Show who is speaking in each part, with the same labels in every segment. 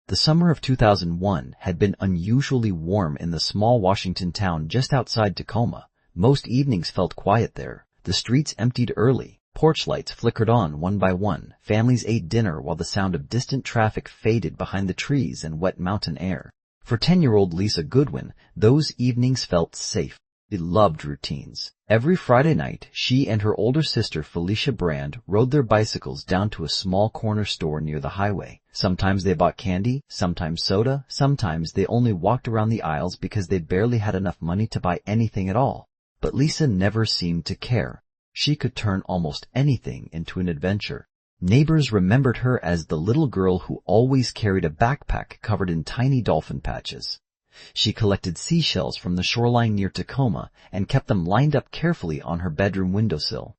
Speaker 1: The summer of 2001 had been unusually warm in the small Washington town just outside Tacoma. Most evenings felt quiet there. The streets emptied early. Porch lights flickered on one by one. Families ate dinner while the sound of distant traffic faded behind the trees and wet mountain air. For 10-year-old Lisa Goodwin, those evenings felt safe. They loved routines. Every Friday night, she and her older sister Felicia Brand rode their bicycles down to a small corner store near the highway. Sometimes they bought candy, sometimes soda, sometimes they only walked around the aisles because they barely had enough money to buy anything at all. But Lisa never seemed to care. She could turn almost anything into an adventure. Neighbors remembered her as the little girl who always carried a backpack covered in tiny dolphin patches. She collected seashells from the shoreline near Tacoma and kept them lined up carefully on her bedroom windowsill.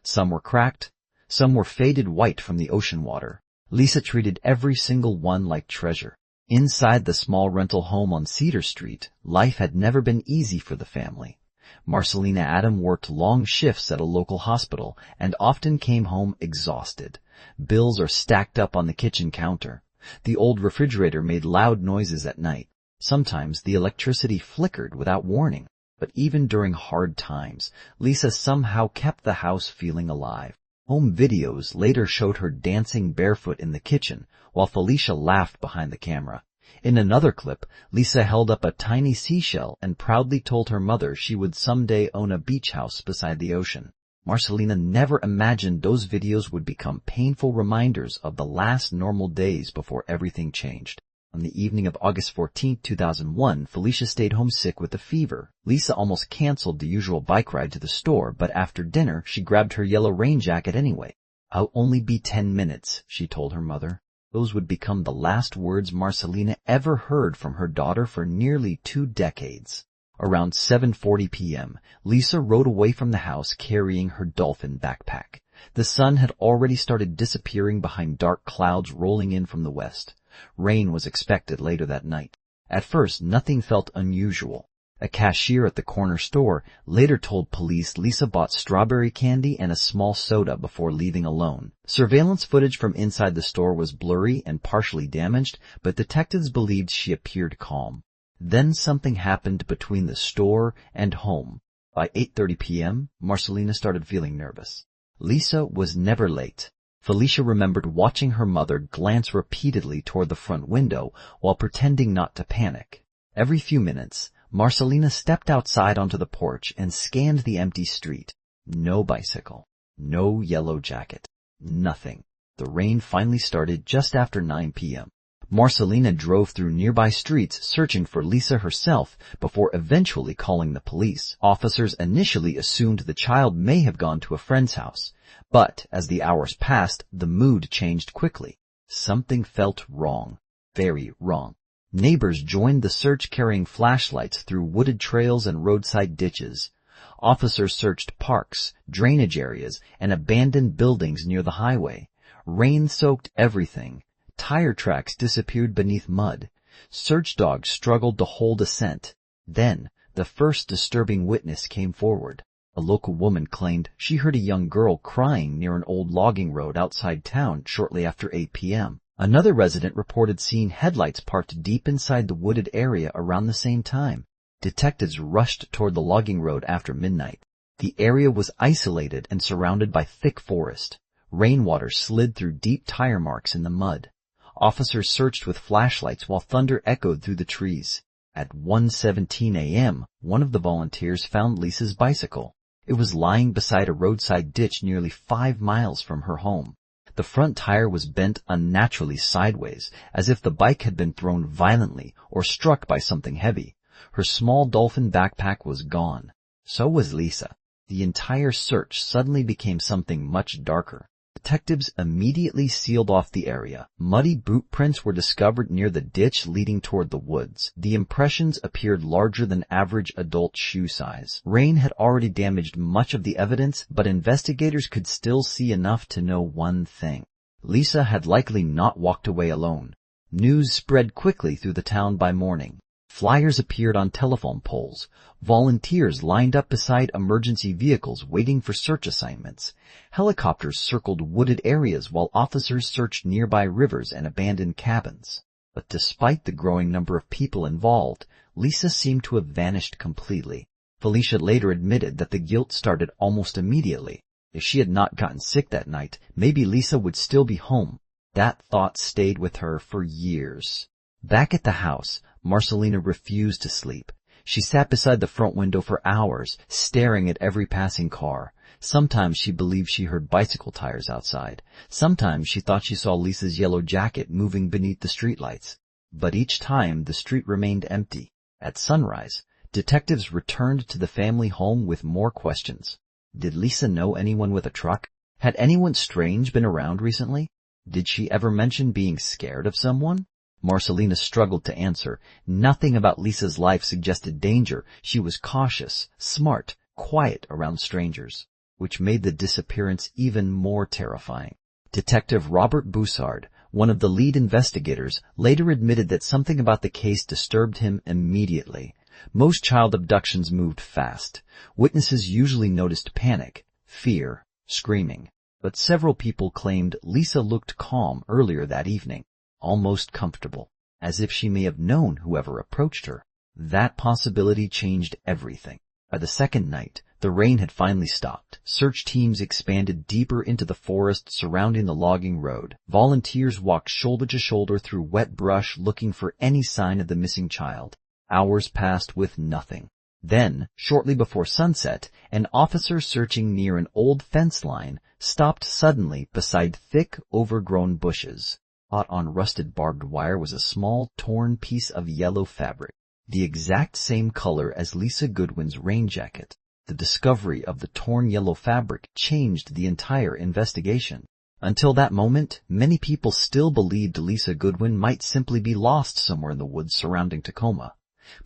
Speaker 1: Some were cracked, some were faded white from the ocean water. Lisa treated every single one like treasure. Inside the small rental home on Cedar Street, life had never been easy for the family. Marcelina Adam worked long shifts at a local hospital and often came home exhausted. Bills are stacked up on the kitchen counter. The old refrigerator made loud noises at night. Sometimes the electricity flickered without warning. But even during hard times, Lisa somehow kept the house feeling alive. Home videos later showed her dancing barefoot in the kitchen while Felicia laughed behind the camera. In another clip, Lisa held up a tiny seashell and proudly told her mother she would someday own a beach house beside the ocean. Marcelina never imagined those videos would become painful reminders of the last normal days before everything changed. On the evening of August 14, 2001, Felicia stayed home sick with a fever. Lisa almost canceled the usual bike ride to the store, but after dinner, she grabbed her yellow rain jacket anyway. "I'll only be 10 minutes, she told her mother. Those would become the last words Marcelina ever heard from her daughter for nearly 2 decades. Around 7:40 p.m., Lisa rode away from the house carrying her dolphin backpack. The sun had already started disappearing behind dark clouds rolling in from the west. Rain was expected later that night. At first, nothing felt unusual. A cashier at the corner store later told police Lisa bought strawberry candy and a small soda before leaving alone. Surveillance footage from inside the store was blurry and partially damaged, but detectives believed she appeared calm. Then something happened between the store and home. By 8:30 p.m., Marcelina started feeling nervous. Lisa was never late. Felicia remembered watching her mother glance repeatedly toward the front window while pretending not to panic. Every few minutes, Marcelina stepped outside onto the porch and scanned the empty street. No bicycle, no yellow jacket, nothing. The rain finally started just after 9 p.m. Marcelina drove through nearby streets searching for Lisa herself before eventually calling the police. Officers initially assumed the child may have gone to a friend's house, but as the hours passed, the mood changed quickly. Something felt wrong, very wrong. Neighbors joined the search carrying flashlights through wooded trails and roadside ditches. Officers searched parks, drainage areas, and abandoned buildings near the highway. Rain soaked everything. Tire tracks disappeared beneath mud. Search dogs struggled to hold a scent. Then, the first disturbing witness came forward. A local woman claimed she heard a young girl crying near an old logging road outside town shortly after 8 p.m. Another resident reported seeing headlights parked deep inside the wooded area around the same time. Detectives rushed toward the logging road after midnight. The area was isolated and surrounded by thick forest. Rainwater slid through deep tire marks in the mud. Officers searched with flashlights while thunder echoed through the trees. At 1:17 a.m., one of the volunteers found Lisa's bicycle. It was lying beside a roadside ditch nearly 5 miles from her home. The front tire was bent unnaturally sideways, as if the bike had been thrown violently or struck by something heavy. Her small dolphin backpack was gone. So was Lisa. The entire search suddenly became something much darker. Detectives immediately sealed off the area. Muddy boot prints were discovered near the ditch leading toward the woods. The impressions appeared larger than average adult shoe size. Rain had already damaged much of the evidence, but investigators could still see enough to know one thing. Lisa had likely not walked away alone. News spread quickly through the town by morning. Flyers appeared on telephone poles. Volunteers lined up beside emergency vehicles waiting for search assignments. Helicopters circled wooded areas while officers searched nearby rivers and abandoned cabins. But despite the growing number of people involved, Lisa seemed to have vanished completely. Felicia later admitted that the guilt started almost immediately. If she had not gotten sick that night, maybe Lisa would still be home. That thought stayed with her for years. Back at the house, Marcelina refused to sleep. She sat beside the front window for hours, staring at every passing car. Sometimes she believed she heard bicycle tires outside. Sometimes she thought she saw Lisa's yellow jacket moving beneath the streetlights. But each time the street remained empty. At sunrise, detectives returned to the family home with more questions. Did Lisa know anyone with a truck? Had anyone strange been around recently? Did she ever mention being scared of someone? Marcelina struggled to answer. Nothing about Lisa's life suggested danger. She was cautious, smart, quiet around strangers, which made the disappearance even more terrifying. Detective Robert Boussard, one of the lead investigators, later admitted that something about the case disturbed him immediately. Most child abductions moved fast. Witnesses usually noticed panic, fear, screaming. But several people claimed Lisa looked calm earlier that evening, almost comfortable, as if she may have known whoever approached her. That possibility changed everything. By the second night, the rain had finally stopped. Search teams expanded deeper into the forest surrounding the logging road. Volunteers walked shoulder to shoulder through wet brush looking for any sign of the missing child. Hours passed with nothing. Then, shortly before sunset, an officer searching near an old fence line stopped suddenly beside thick, overgrown bushes. Caught on rusted barbed wire was a small, torn piece of yellow fabric, the exact same color as Lisa Goodwin's rain jacket. The discovery of the torn yellow fabric changed the entire investigation. Until that moment, many people still believed Lisa Goodwin might simply be lost somewhere in the woods surrounding Tacoma.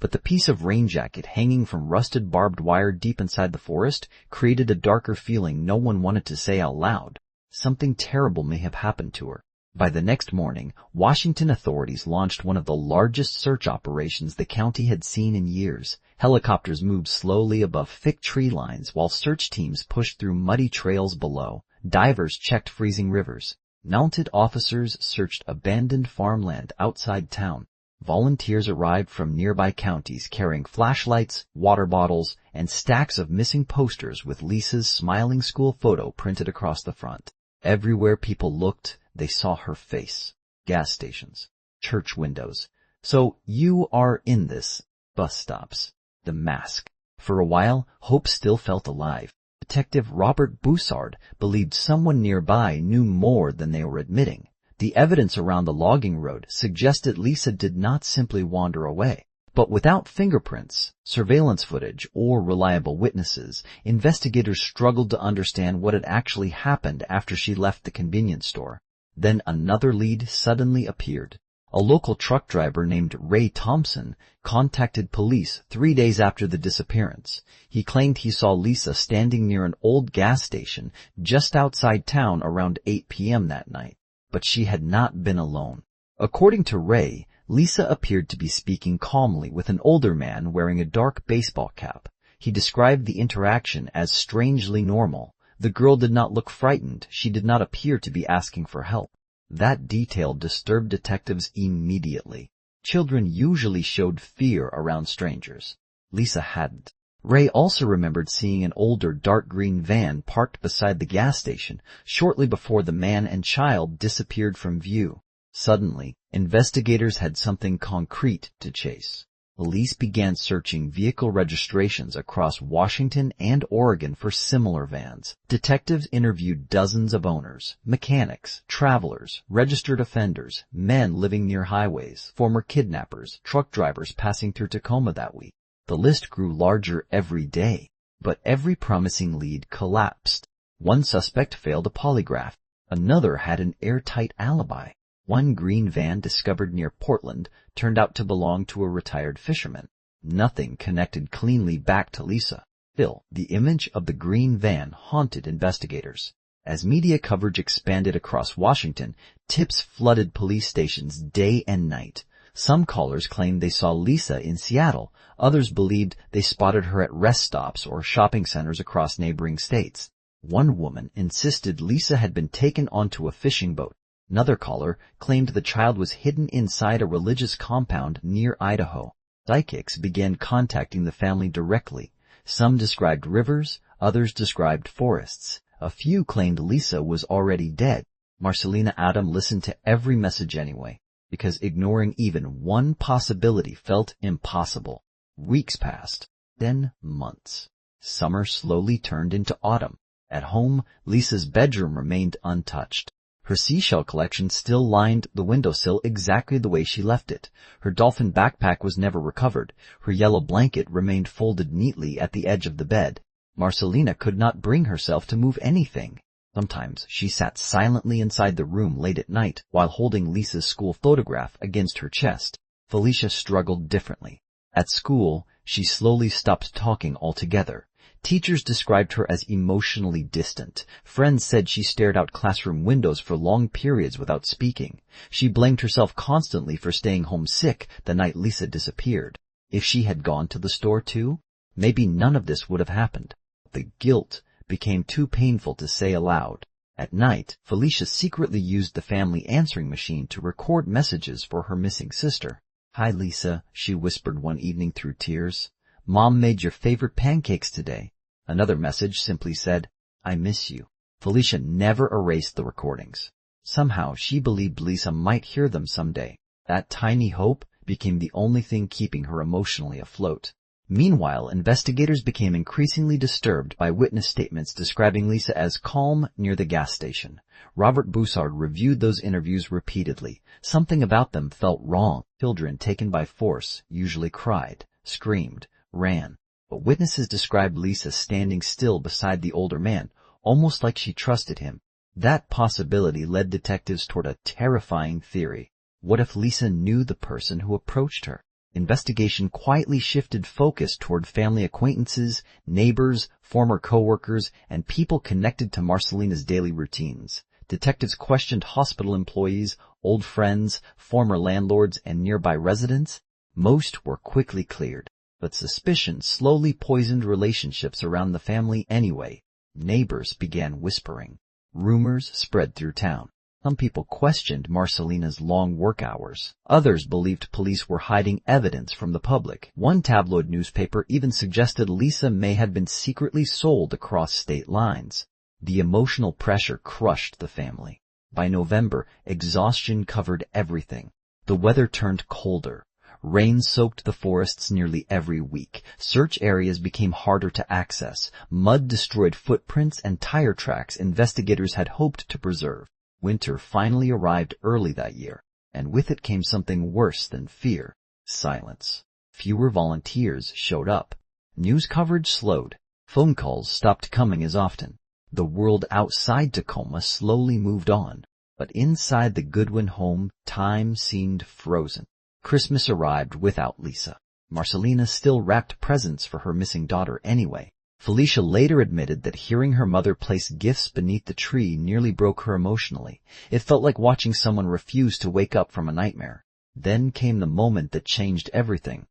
Speaker 1: But the piece of rain jacket hanging from rusted barbed wire deep inside the forest created a darker feeling no one wanted to say out loud. Something terrible may have happened to her. By the next morning, Washington authorities launched one of the largest search operations the county had seen in years. Helicopters moved slowly above thick tree lines while search teams pushed through muddy trails below. Divers checked freezing rivers. Mounted officers searched abandoned farmland outside town. Volunteers arrived from nearby counties carrying flashlights, water bottles, and stacks of missing posters with Lisa's smiling school photo printed across the front. Everywhere people looked, they saw her face. Gas stations, church windows. So you are in this. Bus stops. The mask. For a while, hope still felt alive. Detective Robert Boussard believed someone nearby knew more than they were admitting. The evidence around the logging road suggested Lisa did not simply wander away. But without fingerprints, surveillance footage, or reliable witnesses, investigators struggled to understand what had actually happened after she left the convenience store. Then another lead suddenly appeared. A local truck driver named Ray Thompson contacted police 3 days after the disappearance. He claimed he saw Lisa standing near an old gas station just outside town around 8 p.m. that night. But she had not been alone. According to Ray, Lisa appeared to be speaking calmly with an older man wearing a dark baseball cap. He described the interaction as strangely normal. The girl did not look frightened. She did not appear to be asking for help. That detail disturbed detectives immediately. Children usually showed fear around strangers. Lisa hadn't. Ray also remembered seeing an older dark green van parked beside the gas station shortly before the man and child disappeared from view. Suddenly, investigators had something concrete to chase. Police began searching vehicle registrations across Washington and Oregon for similar vans. Detectives interviewed dozens of owners, mechanics, travelers, registered offenders, men living near highways, former kidnappers, truck drivers passing through Tacoma that week. The list grew larger every day, but every promising lead collapsed. One suspect failed a polygraph. Another had an airtight alibi. One green van discovered near Portland turned out to belong to a retired fisherman. Nothing connected cleanly back to Lisa. Still, the image of the green van haunted investigators. As media coverage expanded across Washington, tips flooded police stations day and night. Some callers claimed they saw Lisa in Seattle. Others believed they spotted her at rest stops or shopping centers across neighboring states. One woman insisted Lisa had been taken onto a fishing boat. Another caller claimed the child was hidden inside a religious compound near Idaho. Psychics began contacting the family directly. Some described rivers, others described forests. A few claimed Lisa was already dead. Marcelina Adam listened to every message anyway, because ignoring even one possibility felt impossible. Weeks passed, then months. Summer slowly turned into autumn. At home, Lisa's bedroom remained untouched. Her seashell collection still lined the windowsill exactly the way she left it. Her dolphin backpack was never recovered. Her yellow blanket remained folded neatly at the edge of the bed. Marcelina could not bring herself to move anything. Sometimes she sat silently inside the room late at night while holding Lisa's school photograph against her chest. Felicia struggled differently. At school, she slowly stopped talking altogether. Teachers described her as emotionally distant. Friends said she stared out classroom windows for long periods without speaking. She blamed herself constantly for staying home sick the night Lisa disappeared. If she had gone to the store too, maybe none of this would have happened. The guilt became too painful to say aloud. At night, Felicia secretly used the family answering machine to record messages for her missing sister. "Hi, Lisa," she whispered one evening through tears. "Mom made your favorite pancakes today." Another message simply said, "I miss you." Felicia never erased the recordings. Somehow she believed Lisa might hear them someday. That tiny hope became the only thing keeping her emotionally afloat. Meanwhile, investigators became increasingly disturbed by witness statements describing Lisa as calm near the gas station. Robert Boussard reviewed those interviews repeatedly. Something about them felt wrong. Children taken by force usually cried, screamed, ran. But witnesses described Lisa standing still beside the older man, almost like she trusted him. That possibility led detectives toward a terrifying theory. What if Lisa knew the person who approached her? Investigation quietly shifted focus toward family acquaintances, neighbors, former coworkers, and people connected to Marcelina's daily routines. Detectives questioned hospital employees, old friends, former landlords, and nearby residents. Most were quickly cleared. But suspicion slowly poisoned relationships around the family anyway. Neighbors began whispering. Rumors spread through town. Some people questioned Marcelina's long work hours. Others believed police were hiding evidence from the public. One tabloid newspaper even suggested Lisa may have been secretly sold across state lines. The emotional pressure crushed the family. By November, exhaustion covered everything. The weather turned colder. Rain soaked the forests nearly every week. Search areas became harder to access. Mud destroyed footprints and tire tracks investigators had hoped to preserve. Winter finally arrived early that year, and with it came something worse than fear: silence. Fewer volunteers showed up. News coverage slowed. Phone calls stopped coming as often. The world outside Tacoma slowly moved on, but inside the Goodwin home, time seemed frozen. Christmas arrived without Lisa. Marcelina still wrapped presents for her missing daughter anyway. Felicia later admitted that hearing her mother place gifts beneath the tree nearly broke her emotionally. It felt like watching someone refuse to wake up from a nightmare. Then came the moment that changed everything.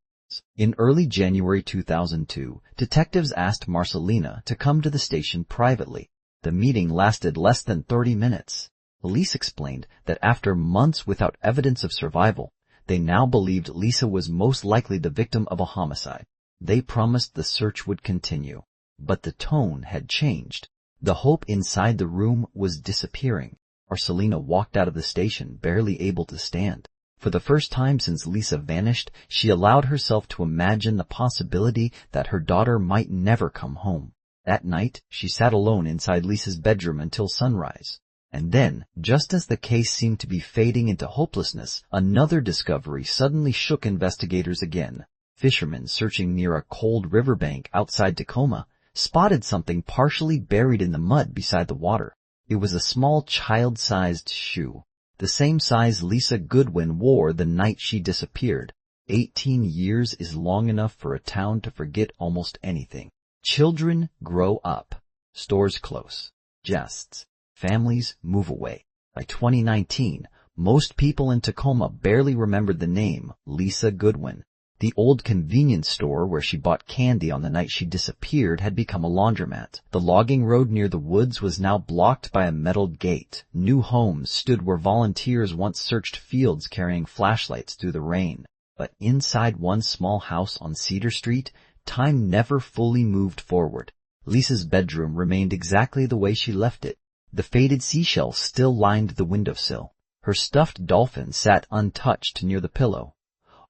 Speaker 1: In early January 2002, detectives asked Marcelina to come to the station privately. The meeting lasted less than 30 minutes. Police explained that after months without evidence of survival, they now believed Lisa was most likely the victim of a homicide. They promised the search would continue. But the tone had changed. The hope inside the room was disappearing. Marcelina walked out of the station, barely able to stand. For the first time since Lisa vanished, she allowed herself to imagine the possibility that her daughter might never come home. That night, she sat alone inside Lisa's bedroom until sunrise. And then, just as the case seemed to be fading into hopelessness, another discovery suddenly shook investigators again. Fishermen searching near a cold riverbank outside Tacoma spotted something partially buried in the mud beside the water. It was a small child-sized shoe, the same size Lisa Goodwin wore the night she disappeared. 18 years is long enough for a town to forget almost anything. Children grow up. Stores close. Jests. Families move away. By 2019, most people in Tacoma barely remembered the name Lisa Goodwin. The old convenience store where she bought candy on the night she disappeared had become a laundromat. The logging road near the woods was now blocked by a metal gate. New homes stood where volunteers once searched fields carrying flashlights through the rain. But inside one small house on Cedar Street, time never fully moved forward. Lisa's bedroom remained exactly the way she left it. The faded seashells still lined the windowsill. Her stuffed dolphin sat untouched near the pillow.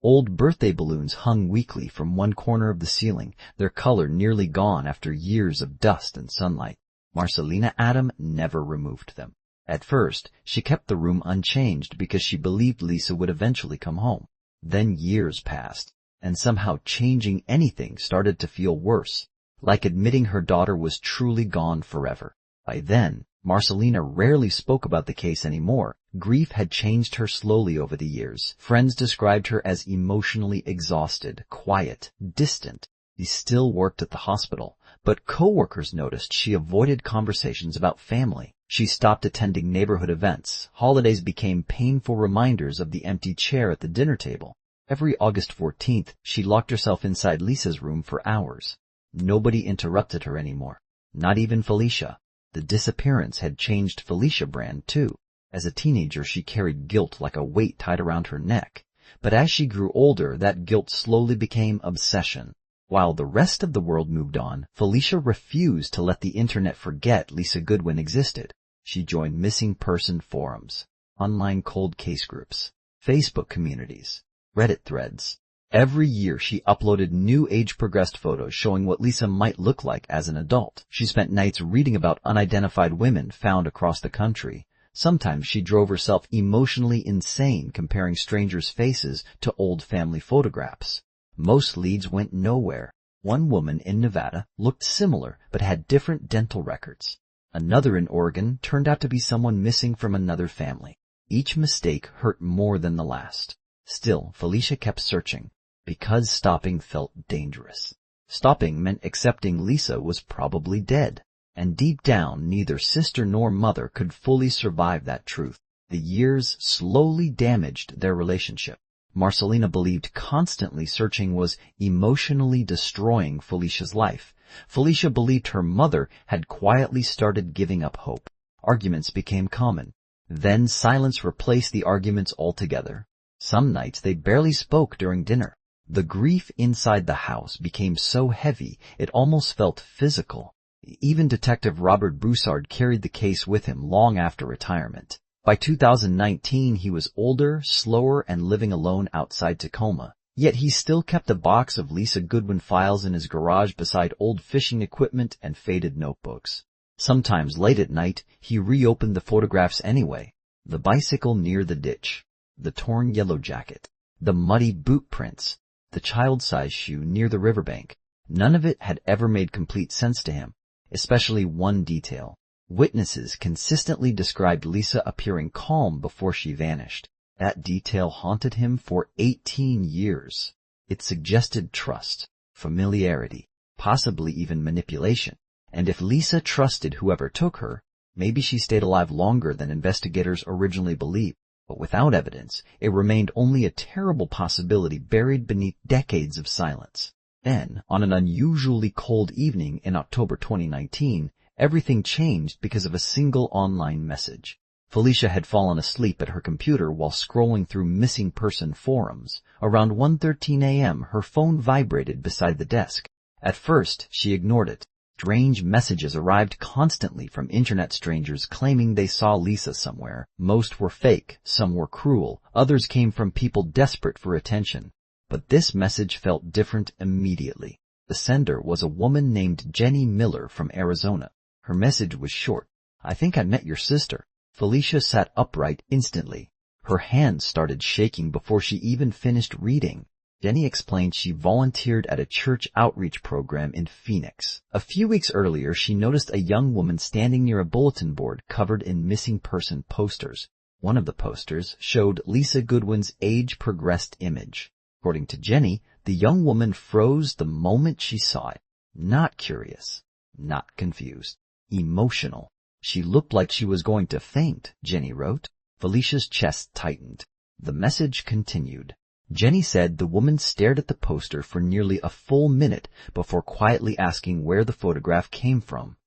Speaker 1: Old birthday balloons hung weakly from one corner of the ceiling, their color nearly gone after years of dust and sunlight. Marcelina Adam never removed them. At first, she kept the room unchanged because she believed Lisa would eventually come home. Then years passed, and somehow changing anything started to feel worse, like admitting her daughter was truly gone forever. By then, Marcelina rarely spoke about the case anymore. Grief had changed her slowly over the years. Friends described her as emotionally exhausted, quiet, distant. She still worked at the hospital, but coworkers noticed she avoided conversations about family. She stopped attending neighborhood events. Holidays became painful reminders of the empty chair at the dinner table. Every August 14th, she locked herself inside Lisa's room for hours. Nobody interrupted her anymore, not even Felicia. The disappearance had changed Felicia Brand, too. As a teenager, she carried guilt like a weight tied around her neck. But as she grew older, that guilt slowly became obsession. While the rest of the world moved on, Felicia refused to let the internet forget Lisa Goodwin existed. She joined missing person forums, online cold case groups, Facebook communities, Reddit threads. Every year she uploaded new age-progressed photos showing what Lisa might look like as an adult. She spent nights reading about unidentified women found across the country. Sometimes she drove herself emotionally insane comparing strangers' faces to old family photographs. Most leads went nowhere. One woman in Nevada looked similar but had different dental records. Another in Oregon turned out to be someone missing from another family. Each mistake hurt more than the last. Still, Felicia kept searching, because stopping felt dangerous. Stopping meant accepting Lisa was probably dead, and deep down neither sister nor mother could fully survive that truth. The years slowly damaged their relationship. Marcelina believed constantly searching was emotionally destroying Felicia's life. Felicia believed her mother had quietly started giving up hope. Arguments became common. Then silence replaced the arguments altogether. Some nights they barely spoke during dinner. The grief inside the house became so heavy it almost felt physical. Even Detective Robert Broussard carried the case with him long after retirement. By 2019, he was older, slower, and living alone outside Tacoma. Yet he still kept a box of Lisa Goodwin files in his garage beside old fishing equipment and faded notebooks. Sometimes late at night, he reopened the photographs anyway. The bicycle near the ditch, the torn yellow jacket, the muddy boot prints, the child-sized shoe near the riverbank. None of it had ever made complete sense to him, especially one detail. Witnesses consistently described Lisa appearing calm before she vanished. That detail haunted him for 18 years. It suggested trust, familiarity, possibly even manipulation. And if Lisa trusted whoever took her, maybe she stayed alive longer than investigators originally believed. But without evidence, it remained only a terrible possibility buried beneath decades of silence. Then, on an unusually cold evening in October 2019, everything changed because of a single online message. Felicia had fallen asleep at her computer while scrolling through missing person forums. Around 1:13 a.m., her phone vibrated beside the desk. At first, she ignored it. Strange messages arrived constantly from internet strangers claiming they saw Lisa somewhere. Most were fake, some were cruel, others came from people desperate for attention. But this message felt different immediately. The sender was a woman named Jenny Miller from Arizona. Her message was short. "I think I met your sister." Felicia sat upright instantly. Her hands started shaking before she even finished reading. Jenny explained she volunteered at a church outreach program in Phoenix. A few weeks earlier, she noticed a young woman standing near a bulletin board covered in missing person posters. One of the posters showed Lisa Goodwin's age-progressed image. According to Jenny, the young woman froze the moment she saw it. Not curious, not confused, emotional. "She looked like she was going to faint," Jenny wrote. Felicia's chest tightened. The message continued. Jenny said the woman stared at the poster for nearly a full minute before quietly asking where the photograph came from.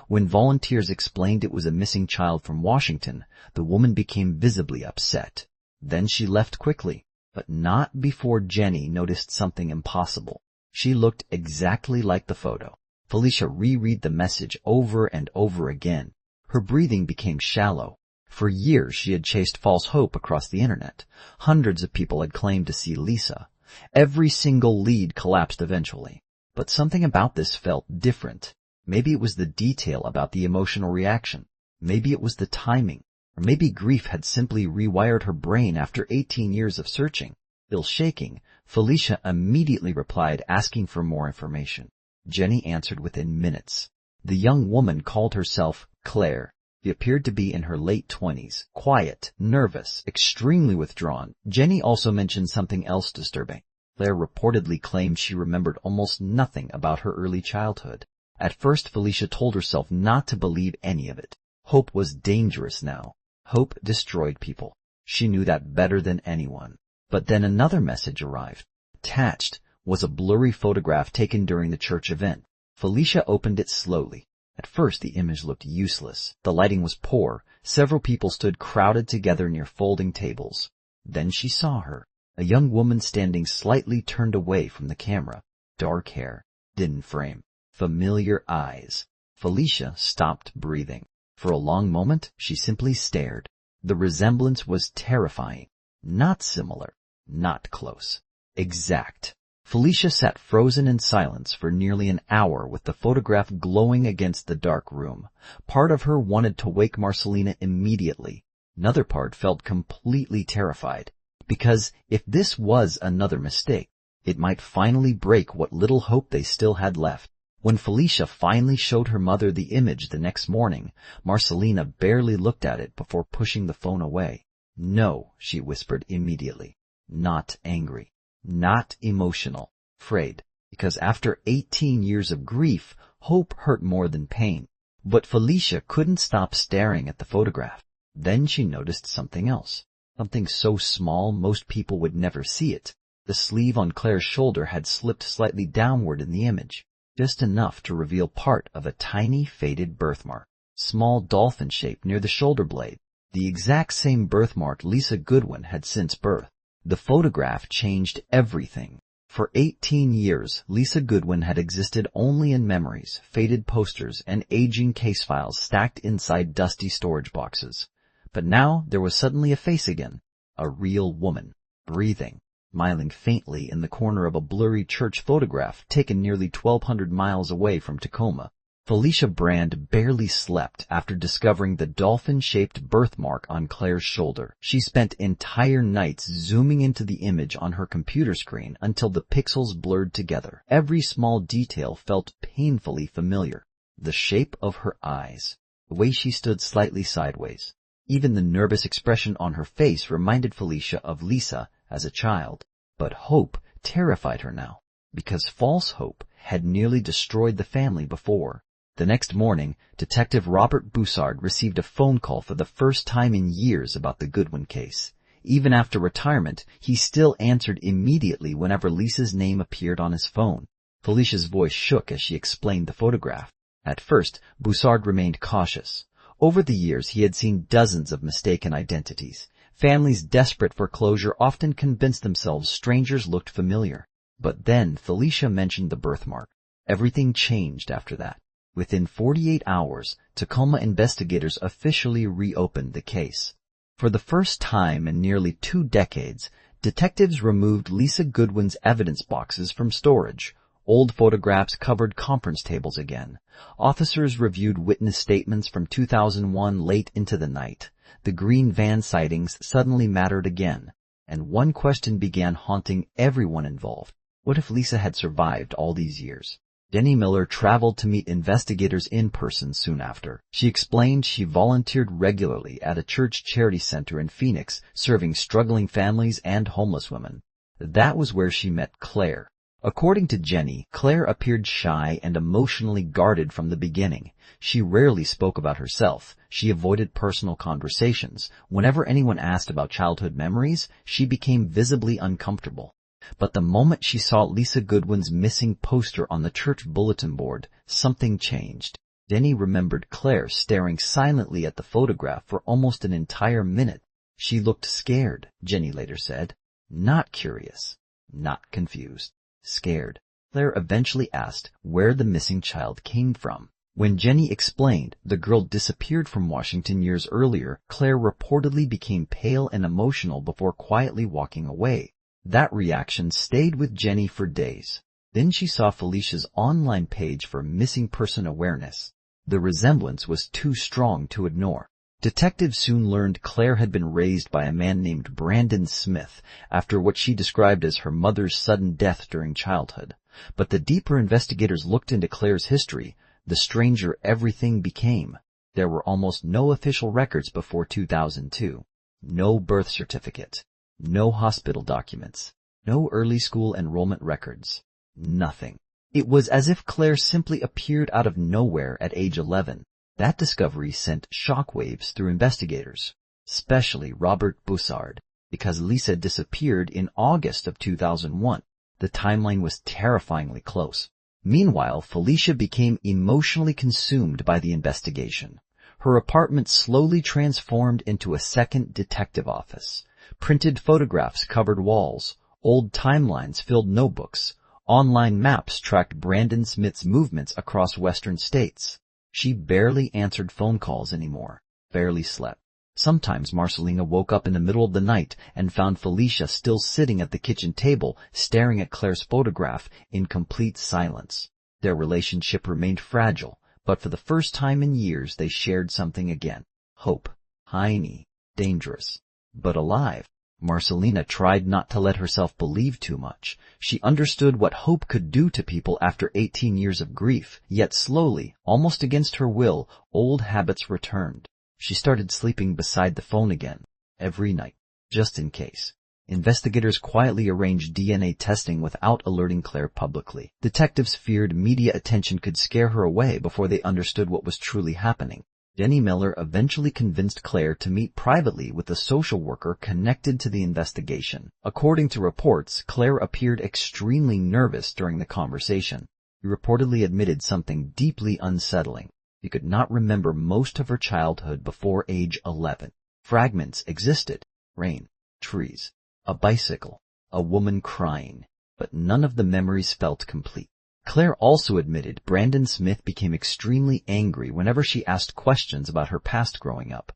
Speaker 1: When volunteers explained it was a missing child from Washington, the woman became visibly upset. Then she left quickly, but not before Jenny noticed something impossible. She looked exactly like the photo. Felicia reread the message over and over again. Her breathing became shallow. For years she had chased false hope across the internet. Hundreds of people had claimed to see Lisa. Every single lead collapsed eventually. But something about this felt different. Maybe it was the detail about the emotional reaction. Maybe it was the timing. Or maybe grief had simply rewired her brain after 18 years of searching. Still shaking, Felicia immediately replied asking for more information. Jenny answered within minutes. The young woman called herself Claire. She appeared to be in her late 20s, quiet, nervous, extremely withdrawn. Jenny also mentioned something else disturbing. Claire reportedly claimed she remembered almost nothing about her early childhood. At first, Felicia told herself not to believe any of it. Hope was dangerous now. Hope destroyed people. She knew that better than anyone. But then another message arrived. Attached was a blurry photograph taken during the church event. Felicia opened it slowly. At first, the image looked useless. The lighting was poor. Several people stood crowded together near folding tables. Then she saw her, a young woman standing slightly turned away from the camera. Dark hair, thin frame, familiar eyes. Felicia stopped breathing. For a long moment, she simply stared. The resemblance was terrifying. Not similar, not close. Exact. Felicia sat frozen in silence for nearly an hour with the photograph glowing against the dark room. Part of her wanted to wake Marcelina immediately. Another part felt completely terrified. Because if this was another mistake, it might finally break what little hope they still had left. When Felicia finally showed her mother the image the next morning, Marcelina barely looked at it before pushing the phone away. No, she whispered immediately. Not angry. Not emotional, afraid, because after 18 years of grief, hope hurt more than pain. But Felicia couldn't stop staring at the photograph. Then she noticed something else, something so small most people would never see it. The sleeve on Claire's shoulder had slipped slightly downward in the image, just enough to reveal part of a tiny faded birthmark, small dolphin shape near the shoulder blade, the exact same birthmark Lisa Goodwin had since birthed. The photograph changed everything. For 18 years, Lisa Goodwin had existed only in memories, faded posters, and aging case files stacked inside dusty storage boxes. But now there was suddenly a face again, a real woman, breathing, smiling faintly in the corner of a blurry church photograph taken nearly 1,200 miles away from Tacoma. Felicia Brand barely slept after discovering the dolphin-shaped birthmark on Claire's shoulder. She spent entire nights zooming into the image on her computer screen until the pixels blurred together. Every small detail felt painfully familiar. The shape of her eyes, the way she stood slightly sideways. Even the nervous expression on her face reminded Felicia of Lisa as a child. But hope terrified her now, because false hope had nearly destroyed the family before. The next morning, Detective Robert Boussard received a phone call for the first time in years about the Goodwin case. Even after retirement, he still answered immediately whenever Lisa's name appeared on his phone. Felicia's voice shook as she explained the photograph. At first, Boussard remained cautious. Over the years, he had seen dozens of mistaken identities. Families desperate for closure often convinced themselves strangers looked familiar. But then Felicia mentioned the birthmark. Everything changed after that. Within 48 hours, Tacoma investigators officially reopened the case. For the first time in nearly 2 decades, detectives removed Lisa Goodwin's evidence boxes from storage. Old photographs covered conference tables again. Officers reviewed witness statements from 2001 late into the night. The green van sightings suddenly mattered again, and one question began haunting everyone involved. What if Lisa had survived all these years? Jenny Miller traveled to meet investigators in person soon after. She explained she volunteered regularly at a church charity center in Phoenix, serving struggling families and homeless women. That was where she met Claire. According to Jenny, Claire appeared shy and emotionally guarded from the beginning. She rarely spoke about herself. She avoided personal conversations. Whenever anyone asked about childhood memories, she became visibly uncomfortable. But the moment she saw Lisa Goodwin's missing poster on the church bulletin board, something changed. Jenny remembered Claire staring silently at the photograph for almost an entire minute. She looked scared, Jenny later said. Not curious, not confused. Scared. Claire eventually asked where the missing child came from. When Jenny explained the girl disappeared from Washington years earlier, Claire reportedly became pale and emotional before quietly walking away. That reaction stayed with Jenny for days. Then she saw Felicia's online page for missing person awareness. The resemblance was too strong to ignore. Detectives soon learned Claire had been raised by a man named Brandon Smith after what she described as her mother's sudden death during childhood. But the deeper investigators looked into Claire's history, the stranger everything became. There were almost no official records before 2002. No birth certificate. No hospital documents. No early school enrollment records. Nothing. It was as if Claire simply appeared out of nowhere at age 11. That discovery sent shockwaves through investigators, especially Robert Bussard, because Lisa disappeared in August of 2001. The timeline was terrifyingly close. Meanwhile, Felicia became emotionally consumed by the investigation. Her apartment slowly transformed into a second detective office. Printed photographs covered walls. Old timelines filled notebooks. Online maps tracked Brandon Smith's movements across western states. She barely answered phone calls anymore, barely slept. Sometimes Marcelina woke up in the middle of the night and found Felicia still sitting at the kitchen table, staring at Claire's photograph in complete silence. Their relationship remained fragile, but for the first time in years they shared something again. Hope. Tiny, dangerous, but alive. Marcelina tried not to let herself believe too much. She understood what hope could do to people after 18 years of grief, yet slowly, almost against her will, old habits returned. She started sleeping beside the phone again, every night, just in case. Investigators quietly arranged DNA testing without alerting Claire publicly. Detectives feared media attention could scare her away before they understood what was truly happening. Jenny Miller eventually convinced Claire to meet privately with a social worker connected to the investigation. According to reports, Claire appeared extremely nervous during the conversation. She reportedly admitted something deeply unsettling. She could not remember most of her childhood before age 11. Fragments existed. Rain, trees, a bicycle, a woman crying, but none of the memories felt complete. Claire also admitted Brandon Smith became extremely angry whenever she asked questions about her past growing up.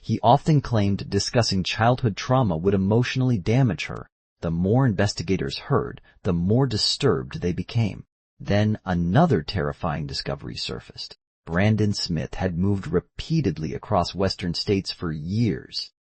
Speaker 1: He often claimed discussing childhood trauma would emotionally damage her. The more investigators heard, the more disturbed they became. Then another terrifying discovery surfaced. Brandon Smith had moved repeatedly across western states for years.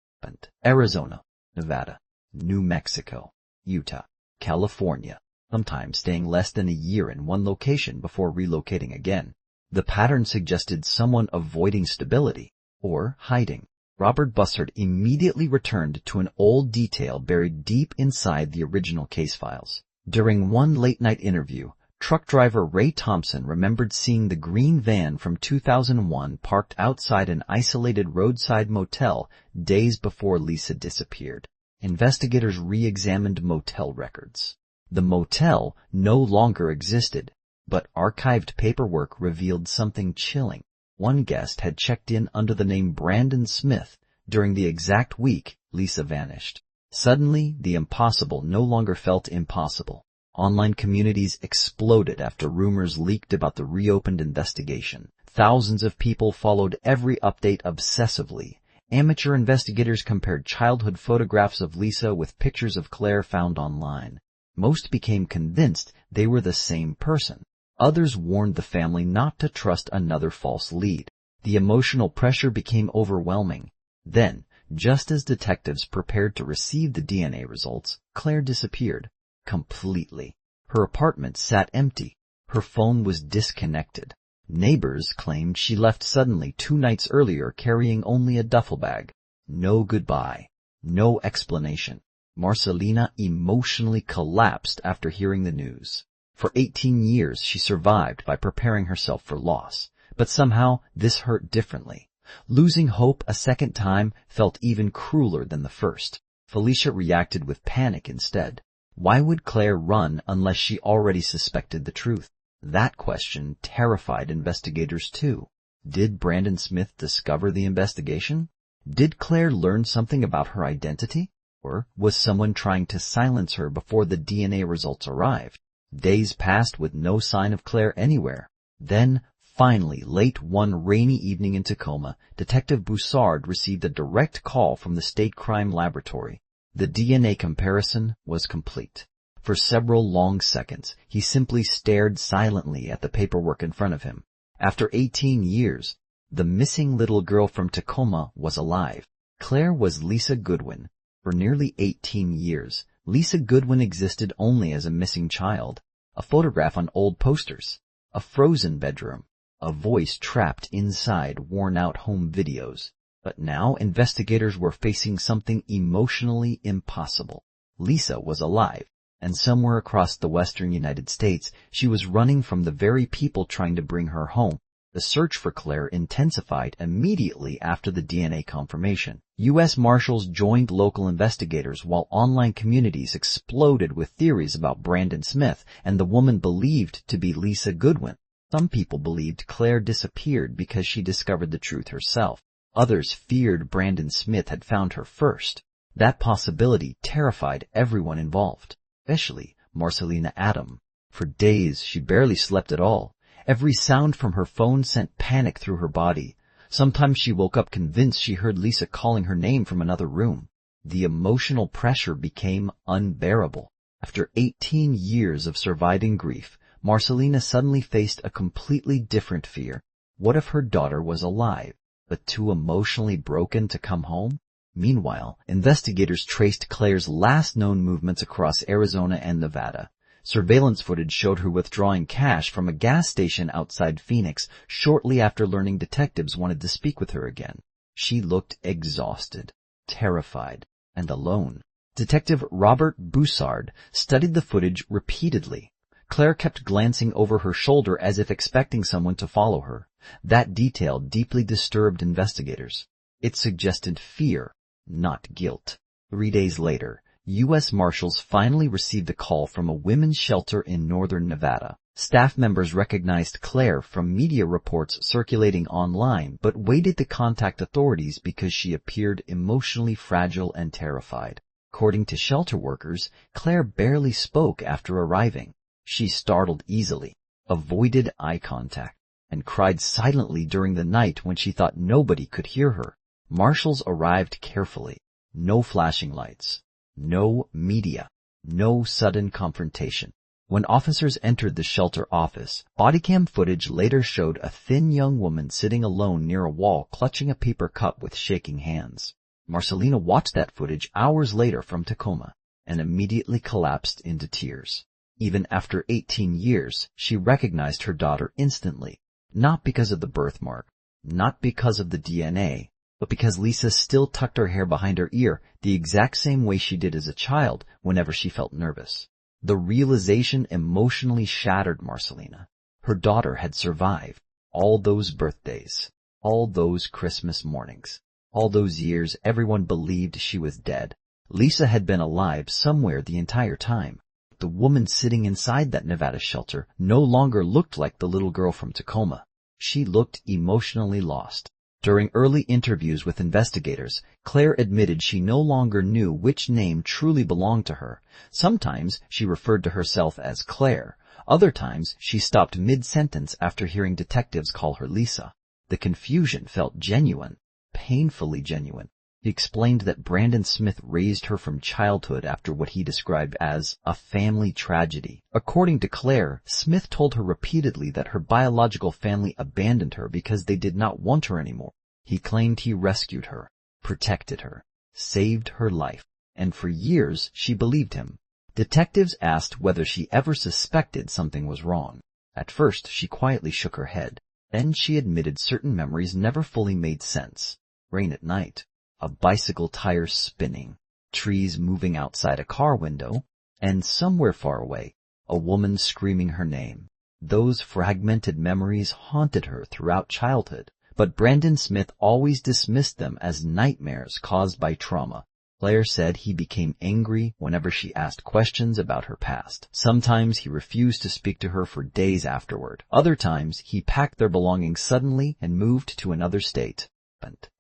Speaker 1: Arizona, Nevada, New Mexico, Utah, California, sometimes staying less than a year in one location before relocating again. The pattern suggested someone avoiding stability or hiding. Robert Bussard immediately returned to an old detail buried deep inside the original case files. During one late-night interview, truck driver Ray Thompson remembered seeing the green van from 2001 parked outside an isolated roadside motel days before Lisa disappeared. Investigators re-examined motel records. The motel no longer existed, but archived paperwork revealed something chilling. One guest had checked in under the name Brandon Smith during the exact week Lisa vanished. Suddenly, the impossible no longer felt impossible. Online communities exploded after rumors leaked about the reopened investigation. Thousands of people followed every update obsessively. Amateur investigators compared childhood photographs of Lisa with pictures of Claire found online. Most became convinced they were the same person. Others warned the family not to trust another false lead. The emotional pressure became overwhelming. Then, just as detectives prepared to receive the DNA results, Claire disappeared. Completely. Her apartment sat empty. Her phone was disconnected. Neighbors claimed she left suddenly 2 nights earlier carrying only a duffel bag. No goodbye. No explanation. Marcelina emotionally collapsed after hearing the news. For 18 years she survived by preparing herself for loss, but somehow this hurt differently. Losing hope a second time felt even crueler than the first. Felicia reacted with panic instead. Why would Claire run unless she already suspected the truth? That question terrified investigators too. Did Brandon Smith discover the investigation? Did Claire learn something about her identity? Or was someone trying to silence her before the DNA results arrived? Days passed with no sign of Claire anywhere. Then, finally, late one rainy evening in Tacoma, Detective Boussard received a direct call from the State Crime Laboratory. The DNA comparison was complete. For several long seconds, he simply stared silently at the paperwork in front of him. After 18 years, the missing little girl from Tacoma was alive. Claire was Lisa Goodwin. For nearly 18 years, Lisa Goodwin existed only as a missing child, a photograph on old posters, a frozen bedroom, a voice trapped inside worn-out home videos. But now investigators were facing something emotionally impossible. Lisa was alive, and somewhere across the western United States, she was running from the very people trying to bring her home. The search for Claire intensified immediately after the DNA confirmation. U.S. Marshals joined local investigators while online communities exploded with theories about Brandon Smith and the woman believed to be Lisa Goodwin. Some people believed Claire disappeared because she discovered the truth herself. Others feared Brandon Smith had found her first. That possibility terrified everyone involved, especially Marcelina Adam. For days, she barely slept at all. Every sound from her phone sent panic through her body. Sometimes she woke up convinced she heard Lisa calling her name from another room. The emotional pressure became unbearable. After 18 years of surviving grief, Marcelina suddenly faced a completely different fear. What if her daughter was alive, but too emotionally broken to come home? Meanwhile, investigators traced Claire's last known movements across Arizona and Nevada. Surveillance footage showed her withdrawing cash from a gas station outside Phoenix shortly after learning detectives wanted to speak with her again. She looked exhausted, terrified, and alone. Detective Robert Boussard studied the footage repeatedly. Claire kept glancing over her shoulder as if expecting someone to follow her. That detail deeply disturbed investigators. It suggested fear, not guilt. 3 days later, U.S. Marshals finally received a call from a women's shelter in northern Nevada. Staff members recognized Claire from media reports circulating online, but waited to contact authorities because she appeared emotionally fragile and terrified. According to shelter workers, Claire barely spoke after arriving. She startled easily, avoided eye contact, and cried silently during the night when she thought nobody could hear her. Marshals arrived carefully. No flashing lights. No media. No sudden confrontation. When officers entered the shelter office, bodycam footage later showed a thin young woman sitting alone near a wall clutching a paper cup with shaking hands. Marcelina watched that footage hours later from Tacoma and immediately collapsed into tears. Even after 18 years, she recognized her daughter instantly, not because of the birthmark, not because of the DNA, but because Lisa still tucked her hair behind her ear the exact same way she did as a child whenever she felt nervous. The realization emotionally shattered Marcelina. Her daughter had survived all those birthdays, all those Christmas mornings, all those years everyone believed she was dead. Lisa had been alive somewhere the entire time. The woman sitting inside that Nevada shelter no longer looked like the little girl from Tacoma. She looked emotionally lost. During early interviews with investigators, Claire admitted she no longer knew which name truly belonged to her. Sometimes she referred to herself as Claire. Other times she stopped mid-sentence after hearing detectives call her Lisa. The confusion felt genuine, painfully genuine. He explained that Brandon Smith raised her from childhood after what he described as a family tragedy. According to Claire, Smith told her repeatedly that her biological family abandoned her because they did not want her anymore. He claimed he rescued her, protected her, saved her life, and for years she believed him. Detectives asked whether she ever suspected something was wrong. At first, she quietly shook her head. Then she admitted certain memories never fully made sense. Rain at night. A bicycle tire spinning, trees moving outside a car window, and somewhere far away, a woman screaming her name. Those fragmented memories haunted her throughout childhood, but Brandon Smith always dismissed them as nightmares caused by trauma. Claire said he became angry whenever she asked questions about her past. Sometimes he refused to speak to her for days afterward. Other times, he packed their belongings suddenly and moved to another state.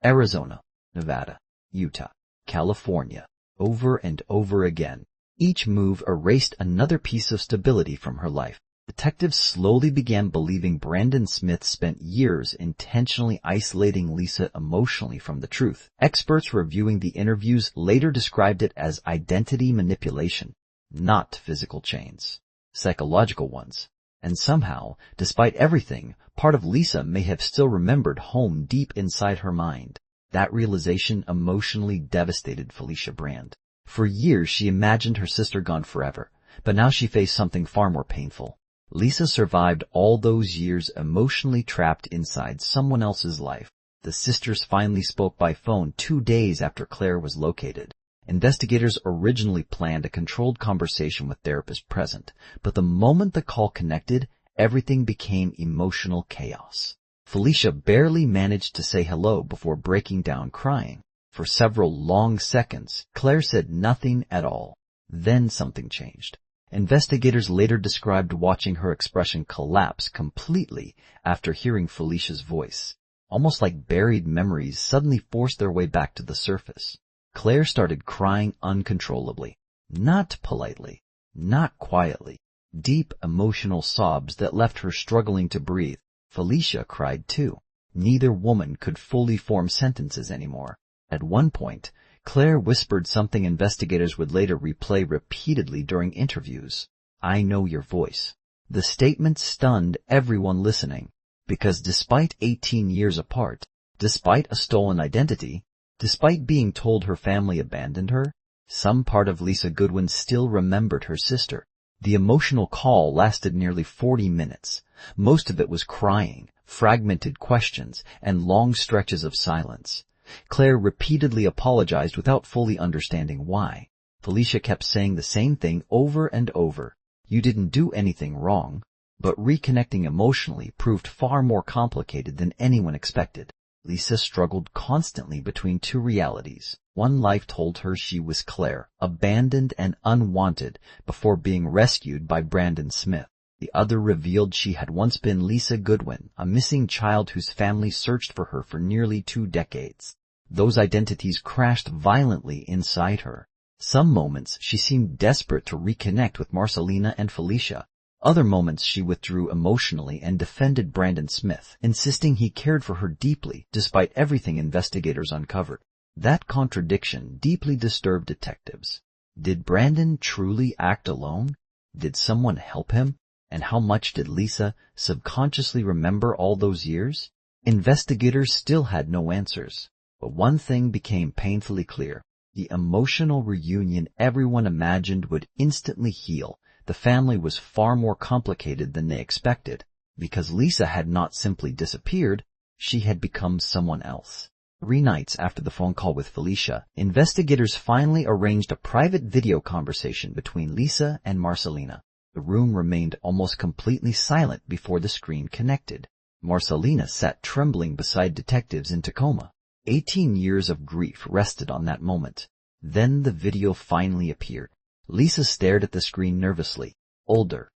Speaker 1: Arizona, Nevada, Utah, California, over and over again. Each move erased another piece of stability from her life. Detectives slowly began believing Brandon Smith spent years intentionally isolating Lisa emotionally from the truth. Experts reviewing the interviews later described it as identity manipulation, not physical chains, psychological ones. And somehow, despite everything, part of Lisa may have still remembered home deep inside her mind. That realization emotionally devastated Felicia Brand. For years she imagined her sister gone forever, but now she faced something far more painful. Lisa survived all those years emotionally trapped inside someone else's life. The sisters finally spoke by phone 2 days after Claire was located. Investigators originally planned a controlled conversation with therapists present, but the moment the call connected, everything became emotional chaos. Felicia barely managed to say hello before breaking down crying. For several long seconds, Claire said nothing at all. Then something changed. Investigators later described watching her expression collapse completely after hearing Felicia's voice. Almost like buried memories suddenly forced their way back to the surface. Claire started crying uncontrollably. Not politely, not quietly. Deep emotional sobs that left her struggling to breathe. Felicia cried too. Neither woman could fully form sentences anymore. At one point, Claire whispered something investigators would later replay repeatedly during interviews. "I know your voice." The statement stunned everyone listening, because despite 18 years apart, despite a stolen identity, despite being told her family abandoned her, some part of Lisa Goodwin still remembered her sister. The emotional call lasted nearly 40 minutes. Most of it was crying, fragmented questions, and long stretches of silence. Claire repeatedly apologized without fully understanding why. Felicia kept saying the same thing over and over. "You didn't do anything wrong." But reconnecting emotionally proved far more complicated than anyone expected. Lisa struggled constantly between two realities. One life told her she was Claire, abandoned and unwanted, before being rescued by Brandon Smith. The other revealed she had once been Lisa Goodwin, a missing child whose family searched for her for nearly 2 decades. Those identities crashed violently inside her. Some moments she seemed desperate to reconnect with Marcelina and Felicia. Other moments she withdrew emotionally and defended Brandon Smith, insisting he cared for her deeply despite everything investigators uncovered. That contradiction deeply disturbed detectives. Did Brandon truly act alone? Did someone help him? And how much did Lisa subconsciously remember all those years? Investigators still had no answers. But one thing became painfully clear. The emotional reunion everyone imagined would instantly heal. The family was far more complicated than they expected. Because Lisa had not simply disappeared, she had become someone else. 3 nights after the phone call with Felicia, investigators finally arranged a private video conversation between Lisa and Marcelina. The room remained almost completely silent before the screen connected. Marcelina sat trembling beside detectives in Tacoma. 18 years of grief rested on that moment. Then the video finally appeared. Lisa stared at the screen nervously. Older,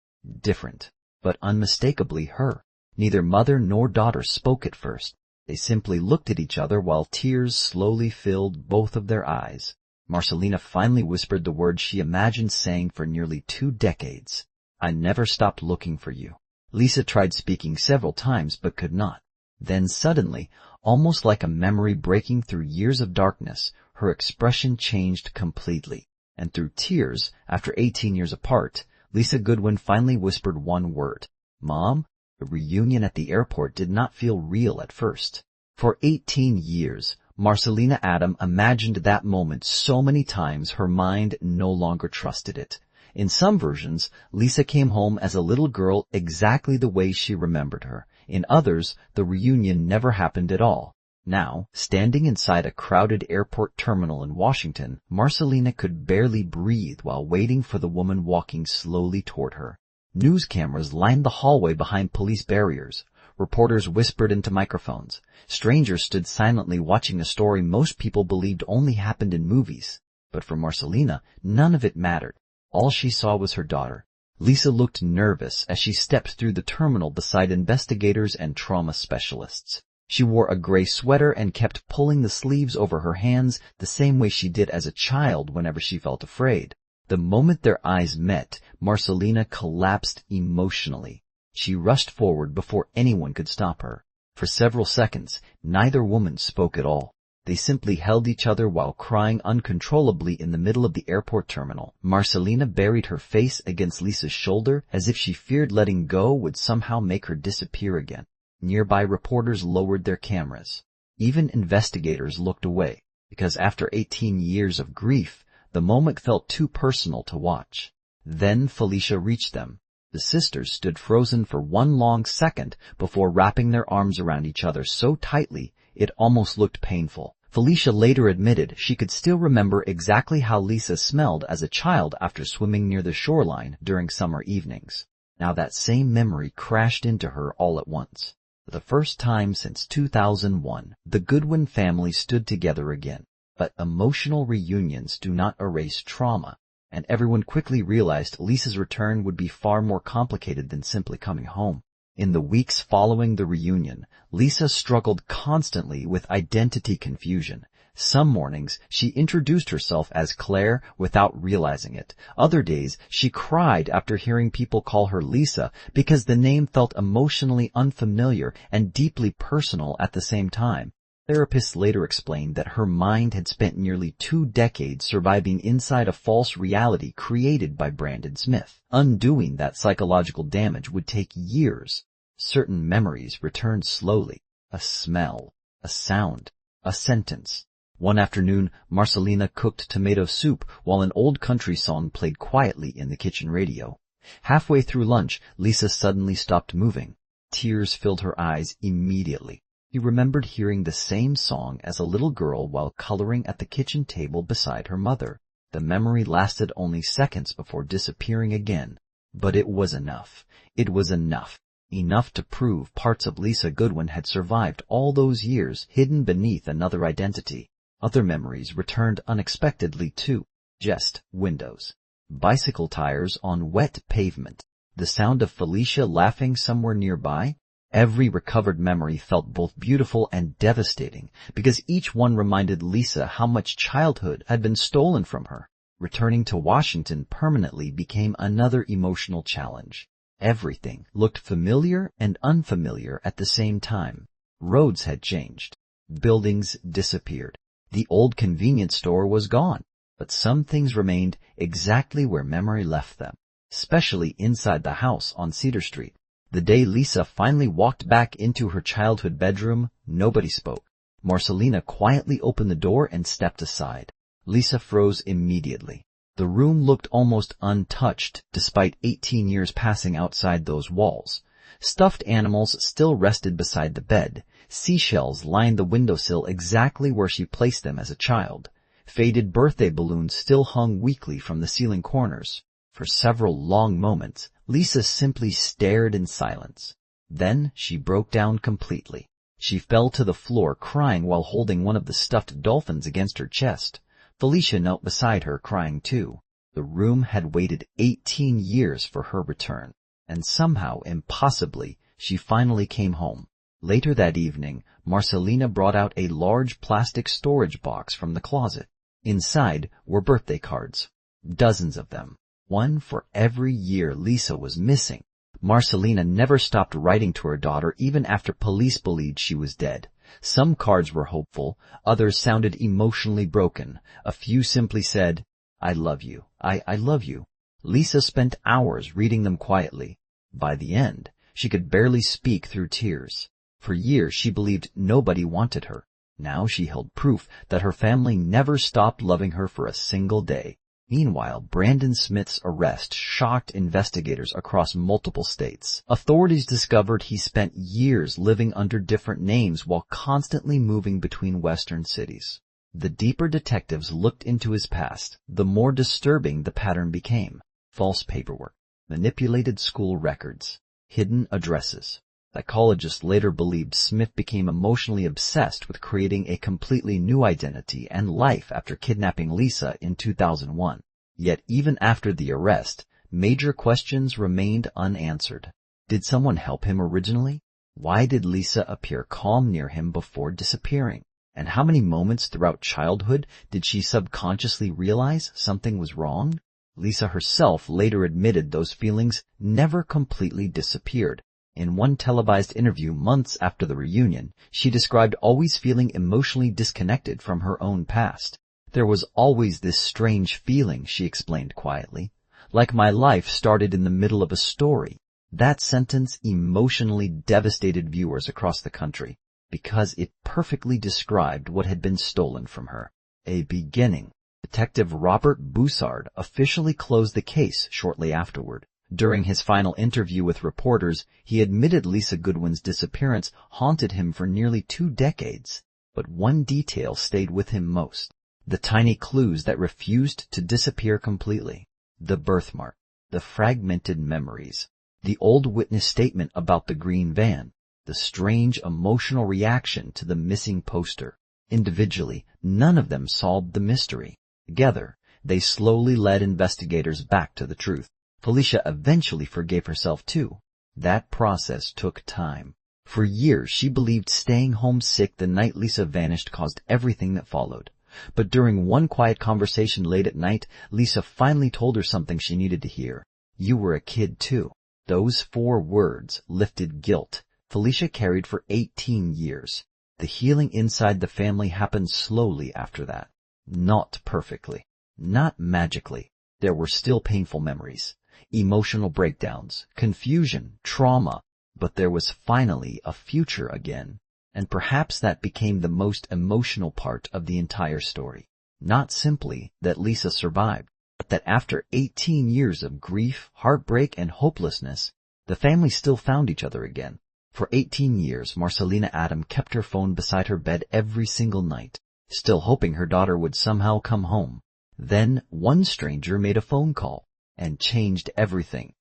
Speaker 1: different, but unmistakably her. Neither mother nor daughter spoke at first. They simply looked at each other while tears slowly filled both of their eyes. Marcelina finally whispered the words she imagined saying for nearly 2 decades. "I never stopped looking for you." Lisa tried speaking several times but could not. Then suddenly, almost like a memory breaking through years of darkness, her expression changed completely. And through tears, after 18 years apart, Lisa Goodwin finally whispered one word. "Mom?" The reunion at the airport did not feel real at first. For 18 years, Marcelina Adam imagined that moment so many times her mind no longer trusted it. In some versions, Lisa came home as a little girl exactly the way she remembered her. In others, the reunion never happened at all. Now, standing inside a crowded airport terminal in Washington, Marcelina could barely breathe while waiting for the woman walking slowly toward her. News cameras lined the hallway behind police barriers. Reporters whispered into microphones. Strangers stood silently watching a story most people believed only happened in movies. But for Marcelina, none of it mattered. All she saw was her daughter. Lisa looked nervous as she stepped through the terminal beside investigators and trauma specialists. She wore a gray sweater and kept pulling the sleeves over her hands the same way she did as a child whenever she felt afraid. The moment their eyes met, Marcelina collapsed emotionally. She rushed forward before anyone could stop her. For several seconds, neither woman spoke at all. They simply held each other while crying uncontrollably in the middle of the airport terminal. Marcelina buried her face against Lisa's shoulder as if she feared letting go would somehow make her disappear again. Nearby reporters lowered their cameras. Even investigators looked away, because after 18 years of grief, the moment felt too personal to watch. Then Felicia reached them. The sisters stood frozen for one long second before wrapping their arms around each other so tightly it almost looked painful. Felicia later admitted she could still remember exactly how Lisa smelled as a child after swimming near the shoreline during summer evenings. Now that same memory crashed into her all at once. For the first time since 2001, the Goodwin family stood together again. But emotional reunions do not erase trauma, and everyone quickly realized Lisa's return would be far more complicated than simply coming home. In the weeks following the reunion, Lisa struggled constantly with identity confusion. Some mornings, she introduced herself as Claire without realizing it. Other days, she cried after hearing people call her Lisa because the name felt emotionally unfamiliar and deeply personal at the same time. Therapists later explained that her mind had spent nearly 2 decades surviving inside a false reality created by Brandon Smith. Undoing that psychological damage would take years. Certain memories returned slowly. A smell, a sound, a sentence. One afternoon, Marcelina cooked tomato soup while an old country song played quietly in the kitchen radio. Halfway through lunch, Lisa suddenly stopped moving. Tears filled her eyes immediately. She remembered hearing the same song as a little girl while coloring at the kitchen table beside her mother. The memory lasted only seconds before disappearing again. But it was enough. It was enough. Enough to prove parts of Lisa Goodwin had survived all those years hidden beneath another identity. Other memories returned unexpectedly too. Just windows. Bicycle tires on wet pavement. The sound of Felicia laughing somewhere nearby. Every recovered memory felt both beautiful and devastating because each one reminded Lisa how much childhood had been stolen from her. Returning to Washington permanently became another emotional challenge. Everything looked familiar and unfamiliar at the same time. Roads had changed. Buildings disappeared. The old convenience store was gone, but some things remained exactly where memory left them, especially inside the house on Cedar Street. The day Lisa finally walked back into her childhood bedroom, nobody spoke. Marcelina quietly opened the door and stepped aside. Lisa froze immediately. The room looked almost untouched despite 18 years passing outside those walls. Stuffed animals still rested beside the bed. Seashells lined the windowsill exactly where she placed them as a child. Faded birthday balloons still hung weakly from the ceiling corners. For several long moments, Lisa simply stared in silence. Then she broke down completely. She fell to the floor crying while holding one of the stuffed dolphins against her chest. Felicia knelt beside her crying too. The room had waited 18 years for her return. And somehow, impossibly, she finally came home. Later that evening, Marcelina brought out a large plastic storage box from the closet. Inside were birthday cards. Dozens of them. One for every year Lisa was missing. Marcelina never stopped writing to her daughter even after police believed she was dead. Some cards were hopeful, others sounded emotionally broken. A few simply said, "I love you. I love you." Lisa spent hours reading them quietly. By the end, she could barely speak through tears. For years she believed nobody wanted her. Now she held proof that her family never stopped loving her for a single day. Meanwhile, Brandon Smith's arrest shocked investigators across multiple states. Authorities discovered he spent years living under different names while constantly moving between western cities. The deeper detectives looked into his past, the more disturbing the pattern became. False paperwork, manipulated school records, hidden addresses. Psychologists later believed Smith became emotionally obsessed with creating a completely new identity and life after kidnapping Lisa in 2001. Yet even after the arrest, major questions remained unanswered. Did someone help him originally? Why did Lisa appear calm near him before disappearing? And how many moments throughout childhood did she subconsciously realize something was wrong? Lisa herself later admitted those feelings never completely disappeared. In one televised interview months after the reunion, she described always feeling emotionally disconnected from her own past. There was always this strange feeling, she explained quietly, like my life started in the middle of a story. That sentence emotionally devastated viewers across the country because it perfectly described what had been stolen from her. A beginning. Detective Robert Boussard officially closed the case shortly afterward. During his final interview with reporters, he admitted Lisa Goodwin's disappearance haunted him for nearly 2 decades. But one detail stayed with him most. The tiny clues that refused to disappear completely. The birthmark. The fragmented memories. The old witness statement about the green van. The strange emotional reaction to the missing poster. Individually, none of them solved the mystery. Together, they slowly led investigators back to the truth. Felicia eventually forgave herself too. That process took time. For years, she believed staying home sick the night Lisa vanished caused everything that followed. But during one quiet conversation late at night, Lisa finally told her something she needed to hear. You were a kid too. Those 4 words lifted guilt Felicia carried for 18 years. The healing inside the family happened slowly after that. Not perfectly. Not magically. There were still painful memories. Emotional breakdowns, confusion, trauma, but there was finally a future again. And perhaps that became the most emotional part of the entire story. Not simply that Lisa survived, but that after 18 years of grief, heartbreak, and hopelessness, the family still found each other again. For 18 years, Marcelina Adam kept her phone beside her bed every single night, still hoping her daughter would somehow come home. Then one stranger made a phone call and changed everything.